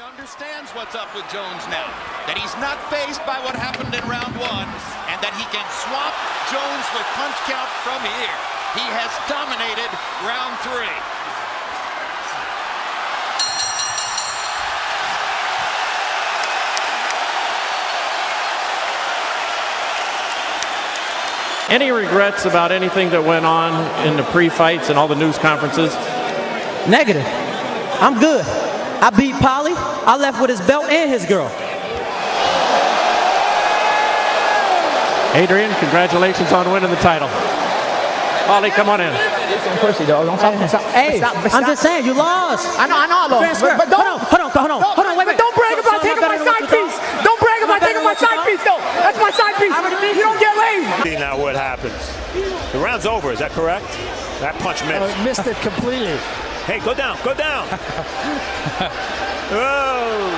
understands what's up with Jones now. That he's not fazed by what happened in round one, and that he can swamp Jones with punch count from here. He has dominated round three. Any regrets about anything that went on in the pre-fights and all the news conferences? Negative. I'm good. I beat Polly. I left with his belt and his girl. Adrian, congratulations on winning the title. Polly, come on in. Hey, I'm just saying, you lost. I know, but Hold on, wait. But don't brag about taking my side piece. Don't brag about taking my side piece, though. That's my side piece. You don't get lazy. See now what happens. The round's over, is that correct? That punch missed. Missed it completely. Hey, go down. Oh.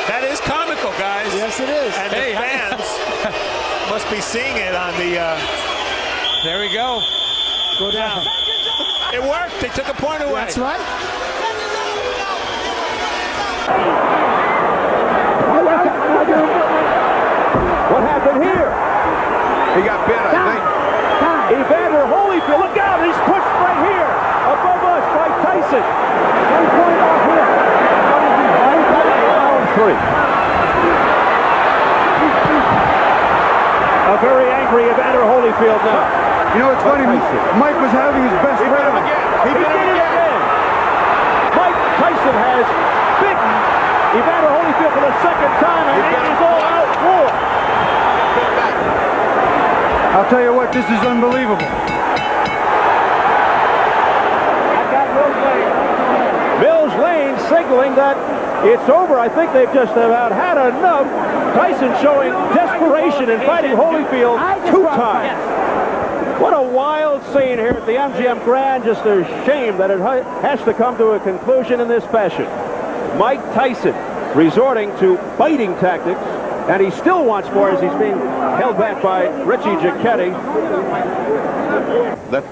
That is comical, guys. Yes, it is. And the fans must be seeing it on the... There we go. Go down. It worked. They took a point away. That's right. What happened here? He got bit, I think. Evander Holyfield, look out, he's pushed right here, above us by Tyson. 1 point off here. Round 3. A very angry Evander Holyfield now. You know, it's funny, Mike was having his best round. He did it again. Mike Tyson has beaten Evander Holyfield for the second time, and it is all out war. I'll tell you what, this is unbelievable. Mills Lane signaling that it's over. I think they've just about had enough. Tyson showing desperation in fighting Holyfield 2 times. What a wild scene here at the MGM Grand. Just a shame that it has to come to a conclusion in this fashion. Mike Tyson resorting to biting tactics, and he still wants more as he's being held back by Richie Giacchetti.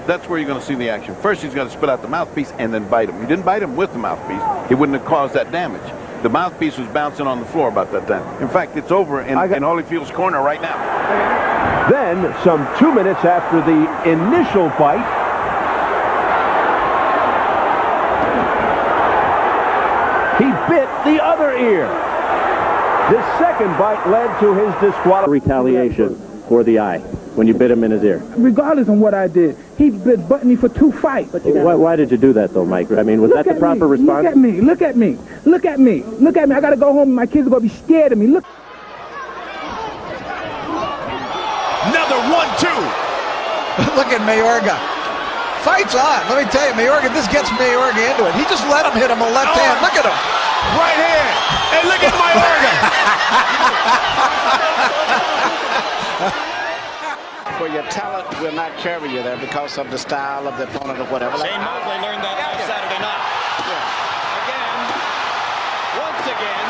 That's where you're going to see the action. First, he's going to spit out the mouthpiece and then bite him. He didn't bite him with the mouthpiece. He wouldn't have caused that damage. The mouthpiece was bouncing on the floor about that time. In fact, it's over in Holyfield's corner right now. Then, some 2 minutes after the initial fight, he bit the other ear. His second bite led to his disqualification. Retaliation for the eye when you bit him in his ear. Regardless of what I did, he butted me for 2 fights. Why did you do that, though, Mike? I mean, was that the proper response? Look at me. I got to go home and my kids are going to be scared of me. Look. Another 1-2. Look at Mayorga. Fight's on. Let me tell you, Mayorga, this gets Mayorga into it. He just let him hit him a left hand. Look at him. Right hand. And look at Mayorga. For your talent will not carry you there because of the style of the opponent or whatever. Shane Mosley learned that last Saturday night. Again, once again,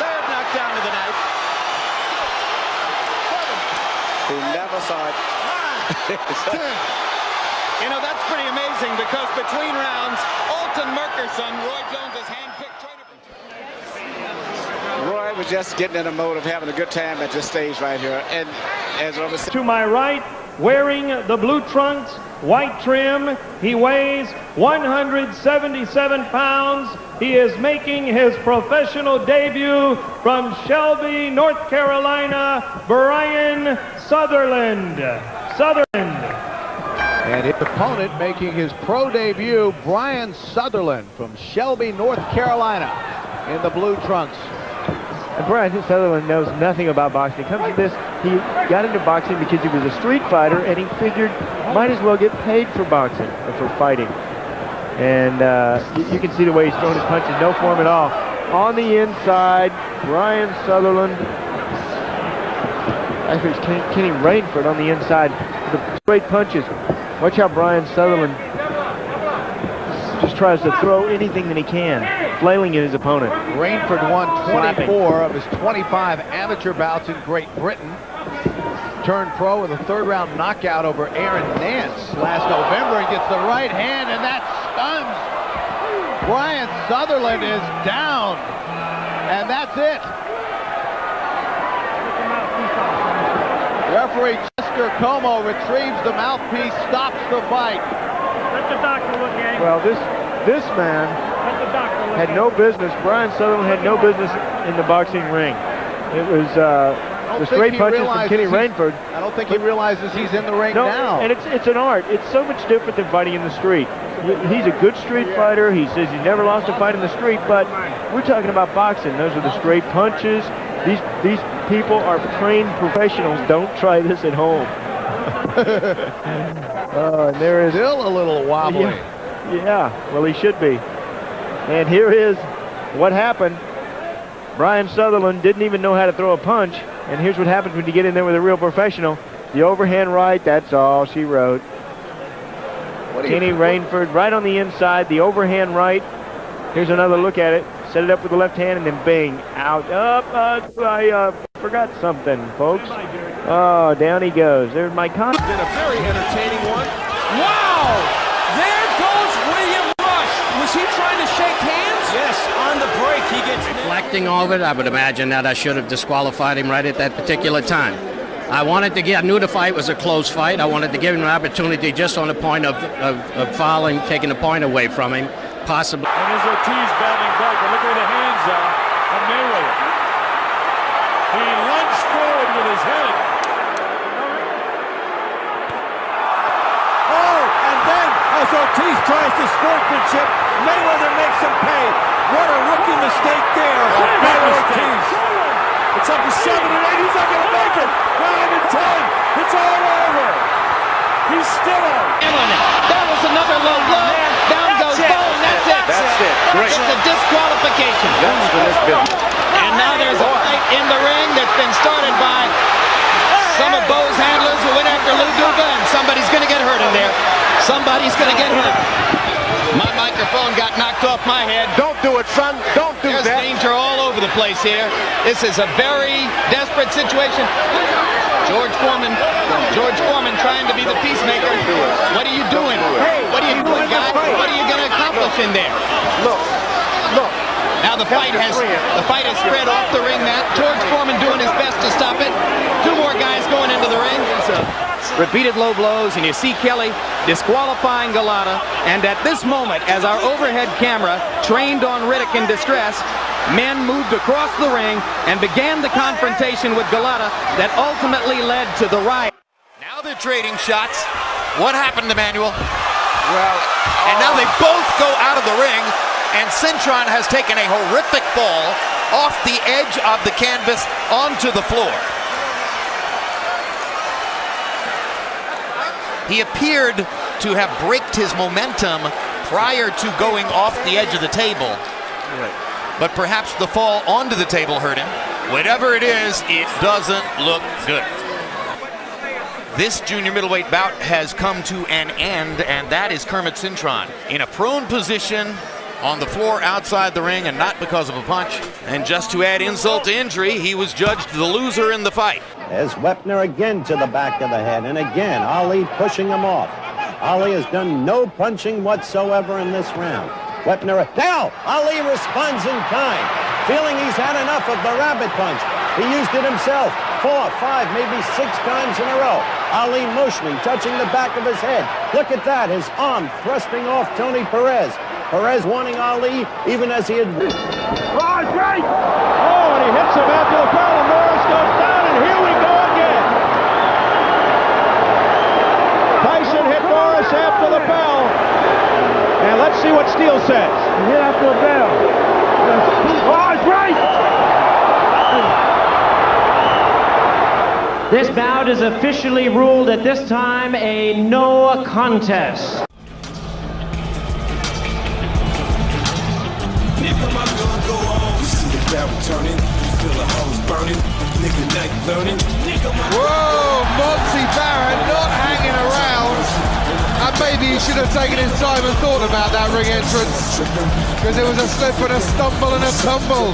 third knockdown of the night. Who never saw it. You know, that's pretty amazing because between rounds, Alton Merkerson, Roy Jones's hand-picked trainer. Roy was just getting in a mode of having a good time at this stage right here. And as I was to my right, wearing the blue trunks, white trim, he weighs 177 pounds. He is making his professional debut from Shelby, North Carolina, Brian Sutherland. And his opponent making his pro debut, Brian Sutherland from Shelby, North Carolina, in the blue trunks. And Brian Sutherland knows nothing about boxing. He comes to this, he got into boxing because he was a street fighter, and he figured might as well get paid for boxing or for fighting. And you can see the way he's throwing his punches, no form at all. On the inside, Brian Sutherland. Actually, it's Kenny Rainford on the inside with the straight punches. Watch how Brian Sutherland just tries to throw anything that he can, flailing at his opponent. Rainford won 24 of his 25 amateur bouts in Great Britain. Turned pro with a 3rd round knockout over Aaron Nance last November and gets the right hand, and that's stuns. Brian Sutherland is down, and that's it. Referee Chester Como retrieves the mouthpiece, stops the fight. Let the doctor look at him. Well, this man had no business. Brian Sutherland had no business in the boxing ring. It was the straight punches from Kenny Rainford. I don't think he realizes he's in the ring now. And it's an art. It's so much different than fighting in the street. He's a good street fighter. He says he's never lost a fight in the street, but we're talking about boxing. Those are the straight punches. These people are trained professionals. Don't try this at home. And there is still a little wobbly. Yeah, well, he should be. And here is what happened. Brian Sutherland didn't even know how to throw a punch, and here's what happens when you get in there with a real professional. The overhand right, that's all she wrote. Kenny Rainford right on the inside, the overhand right. Here's another look at it. Set it up with the left hand, and then bang, out. I forgot something, folks. Oh, down he goes. There's my comment. Been a very entertaining one. Wow! There goes William Rush. Was he trying to shake hands? Yes, on the break he gets reflecting over it. I would imagine that I should have disqualified him right at that particular time. I knew the fight was a close fight. I wanted to give him an opportunity just on the point of fouling, taking the point away from him, possibly. And there's Ortiz battling back, but look where the hands are of Mayweather. He lunged forward with his head. Oh, and then as Ortiz tries to sportsmanship, Mayweather makes him pay. What a rookie mistake there by Ortiz. It's up to 7 and 8. He's not going to make it. 9 and 10. It's all over. He's still out. That was another low blow. Down goes Bone. That's it. That's it. Great. It's a disqualification. That's for this business. And now there's a fight in the ring that's been started by some of Bo's handlers who went after Lou Duva, and somebody's going to get hurt in there. Somebody's going to get hurt. My microphone got knocked off my head. Don't do it, son. Don't do There's that. There's danger all over the place here. This is a very desperate situation. George Foreman trying to be the peacemaker. What are you doing? What are you doing, guy? What are you going to accomplish in there? Look. Now the fight has spread off the ring mat. George Foreman doing his best to stop it. Two more guys going into the ring. Repeated low blows, and you see Kelly disqualifying Galata. And at this moment, as our overhead camera trained on Riddick in distress, men moved across the ring and began the confrontation with Galata that ultimately led to the riot. Now they're trading shots. What happened, Emmanuel? And now they both go out of the ring, and Cintron has taken a horrific fall off the edge of the canvas onto the floor. He appeared to have braked his momentum prior to going off the edge of the table. But perhaps the fall onto the table hurt him. Whatever it is, it doesn't look good. This junior middleweight bout has come to an end, and that is Kermit Cintron in a prone position on the floor outside the ring, and not because of a punch. And just to add insult to injury, he was judged the loser in the fight. As Wepner again to the back of the head, and again Ali pushing him off. Ali has done no punching whatsoever in this round. Wepner, now Ali responds in kind, feeling he's had enough of the rabbit punch. He used it himself 4, 5, maybe 6 times in a row. Ali motioning, touching the back of his head. Look at that, his arm thrusting off Tony Perez. Perez wanting Ali even as he had... Oh, great! Oh, and he hits him after the bell, and Morris goes down, and here we go again. Tyson hit Morris after the bell. And let's see what Steele says. He hit after the bell. Oh, great! This bout is officially ruled at this time a no contest. Whoa, Monty Barron not hanging around. And maybe he should have taken his time and thought about that ring entrance, because it was a slip and a stumble and a tumble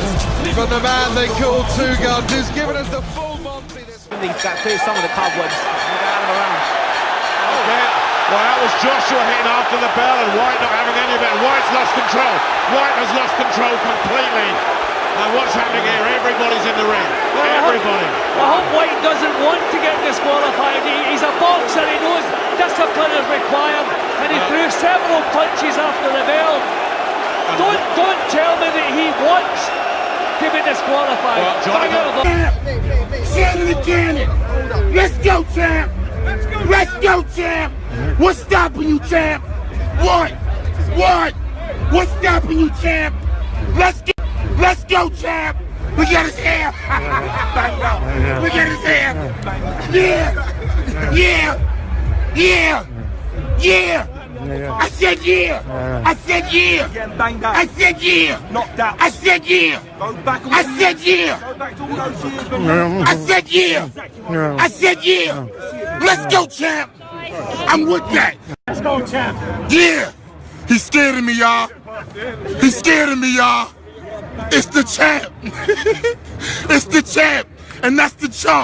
from the man they called Two Guns, who's given us the full Monty. He's got clear some of the cobwebs. Well, that was Joshua hitting after the bell, and White not having any of White has lost control completely. And what's happening here? Everybody's in the ring. Everybody. I hope White doesn't want to get disqualified. He's a boxer. He knows discipline is required, and he threw several punches after the bell. Don't tell me that he wants to be disqualified. Say it again. Let's go, champ. Let's go, champ. What's stopping you, champ? What? What's stopping you, champ? Let's go, champ. Look at his hair. Look at his hair. Yeah. I said yeah. I said yeah. I said yeah. I said yeah. I said yeah. I said yeah. I said yeah. Let's go, champ. I'm with that. Let's go, champ. Yeah. He's scared of me, y'all. He's scared of me, y'all. It's the champ. It's the champ. And that's the chunk.